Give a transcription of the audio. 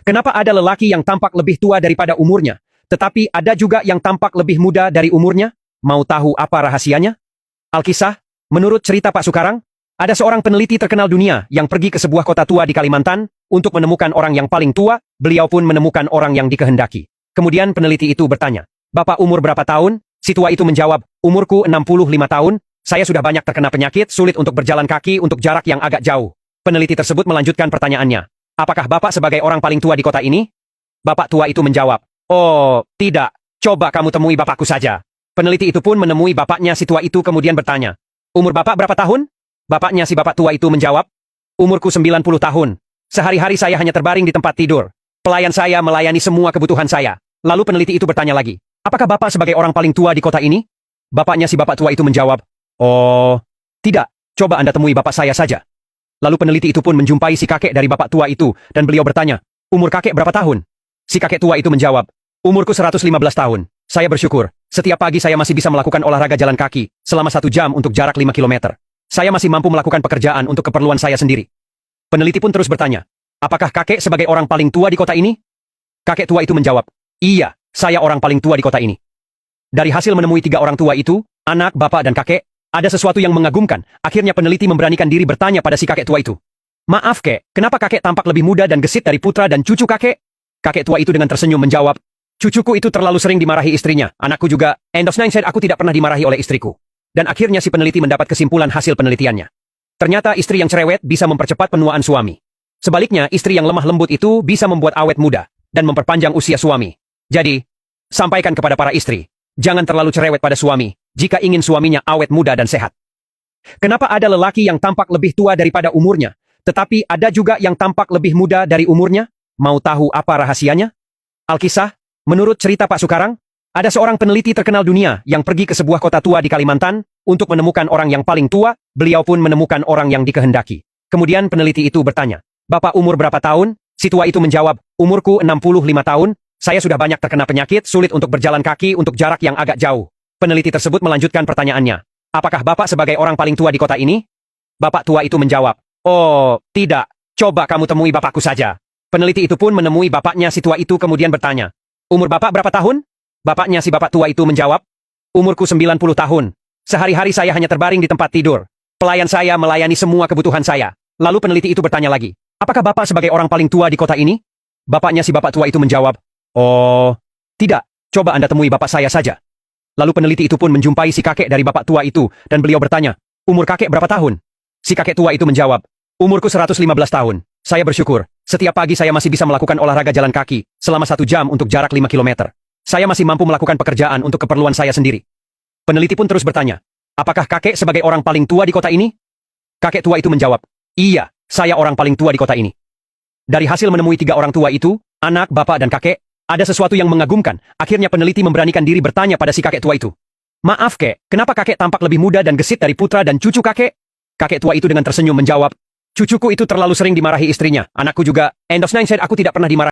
Kenapa ada lelaki yang tampak lebih tua daripada umurnya, tetapi ada juga yang tampak lebih muda dari umurnya? Mau tahu apa rahasianya? Alkisah, menurut cerita Pak Sukarang, ada seorang peneliti terkenal dunia yang pergi ke sebuah kota tua di Kalimantan untuk menemukan orang yang paling tua. Beliau pun menemukan orang yang dikehendaki. Kemudian peneliti itu bertanya, "Bapak umur berapa tahun?" Si tua itu menjawab, "Umurku 65 tahun, saya sudah banyak terkena penyakit, sulit untuk berjalan kaki untuk jarak yang agak jauh." Peneliti tersebut melanjutkan pertanyaannya, "Apakah Bapak sebagai orang paling tua di kota ini?" Bapak tua itu menjawab, "Oh, tidak. Coba kamu temui bapakku saja." Peneliti itu pun menemui bapaknya si tua itu kemudian bertanya, "Umur Bapak berapa tahun?" Bapaknya si bapak tua itu menjawab, "Umurku 90 tahun. Sehari-hari saya hanya terbaring di tempat tidur. Pelayan saya melayani semua kebutuhan saya." Lalu peneliti itu bertanya lagi, "Apakah Bapak sebagai orang paling tua di kota ini?" Bapaknya si bapak tua itu menjawab, "Oh, tidak. Coba Anda temui bapak saya saja." Lalu peneliti itu pun menjumpai si kakek dari bapak tua itu, dan beliau bertanya, "Umur kakek berapa tahun?" Si kakek tua itu menjawab, "Umurku 115 tahun. Saya bersyukur, setiap pagi saya masih bisa melakukan olahraga jalan kaki, selama 1 jam untuk jarak 5 kilometer. Saya masih mampu melakukan pekerjaan untuk keperluan saya sendiri." Peneliti pun terus bertanya, "Apakah kakek sebagai orang paling tua di kota ini?" Kakek tua itu menjawab, "Iya, saya orang paling tua di kota ini." Dari hasil menemui 3 orang tua itu, anak, bapak, dan kakek, ada sesuatu yang mengagumkan. Akhirnya peneliti memberanikan diri bertanya pada si kakek tua itu, "Maaf kek, kenapa kakek tampak lebih muda dan gesit dari putra dan cucu kakek?" Kakek tua itu dengan tersenyum menjawab, "Cucuku itu terlalu sering dimarahi istrinya, anakku juga, and of nine said aku tidak pernah dimarahi oleh istriku." Dan akhirnya si peneliti mendapat kesimpulan hasil penelitiannya. Ternyata istri yang cerewet bisa mempercepat penuaan suami. Sebaliknya, istri yang lemah lembut itu bisa membuat awet muda dan memperpanjang usia suami. Jadi, sampaikan kepada para istri, jangan terlalu cerewet pada suami jika ingin suaminya awet muda dan sehat. Kenapa ada lelaki yang tampak lebih tua daripada umurnya, tetapi ada juga yang tampak lebih muda dari umurnya? Mau tahu apa rahasianya? Alkisah, menurut cerita Pak Sukarang, ada seorang peneliti terkenal dunia yang pergi ke sebuah kota tua di Kalimantan untuk menemukan orang yang paling tua. Beliau pun menemukan orang yang dikehendaki. Kemudian peneliti itu bertanya, "Bapak umur berapa tahun?" Si tua itu menjawab, "Umurku 65 tahun, saya sudah banyak terkena penyakit, sulit untuk berjalan kaki untuk jarak yang agak jauh." Peneliti tersebut melanjutkan pertanyaannya, "Apakah Bapak sebagai orang paling tua di kota ini?" Bapak tua itu menjawab, "Oh, tidak. Coba kamu temui bapakku saja." Peneliti itu pun menemui bapaknya si tua itu kemudian bertanya, "Umur Bapak berapa tahun?" Bapaknya si bapak tua itu menjawab, "Umurku 90 tahun. Sehari-hari saya hanya terbaring di tempat tidur. Pelayan saya melayani semua kebutuhan saya." Lalu peneliti itu bertanya lagi, "Apakah Bapak sebagai orang paling tua di kota ini?" Bapaknya si bapak tua itu menjawab, "Oh, tidak. Coba Anda temui bapak saya saja." Lalu peneliti itu pun menjumpai si kakek dari bapak tua itu, dan beliau bertanya, "Umur kakek berapa tahun?" Si kakek tua itu menjawab, "Umurku 115 tahun. Saya bersyukur, setiap pagi saya masih bisa melakukan olahraga jalan kaki, selama 1 jam untuk jarak 5 kilometer. Saya masih mampu melakukan pekerjaan untuk keperluan saya sendiri." Peneliti pun terus bertanya, "Apakah kakek sebagai orang paling tua di kota ini?" Kakek tua itu menjawab, "Iya, saya orang paling tua di kota ini." Dari hasil menemui 3 orang tua itu, anak, bapak, dan kakek, ada sesuatu yang mengagumkan. Akhirnya peneliti memberanikan diri bertanya pada si kakek tua itu, "Maaf kek, kenapa kakek tampak lebih muda dan gesit dari putra dan cucu kakek?" Kakek tua itu dengan tersenyum menjawab, "Cucuku itu terlalu sering dimarahi istrinya, anakku juga, and of nine said aku tidak pernah dimarahi."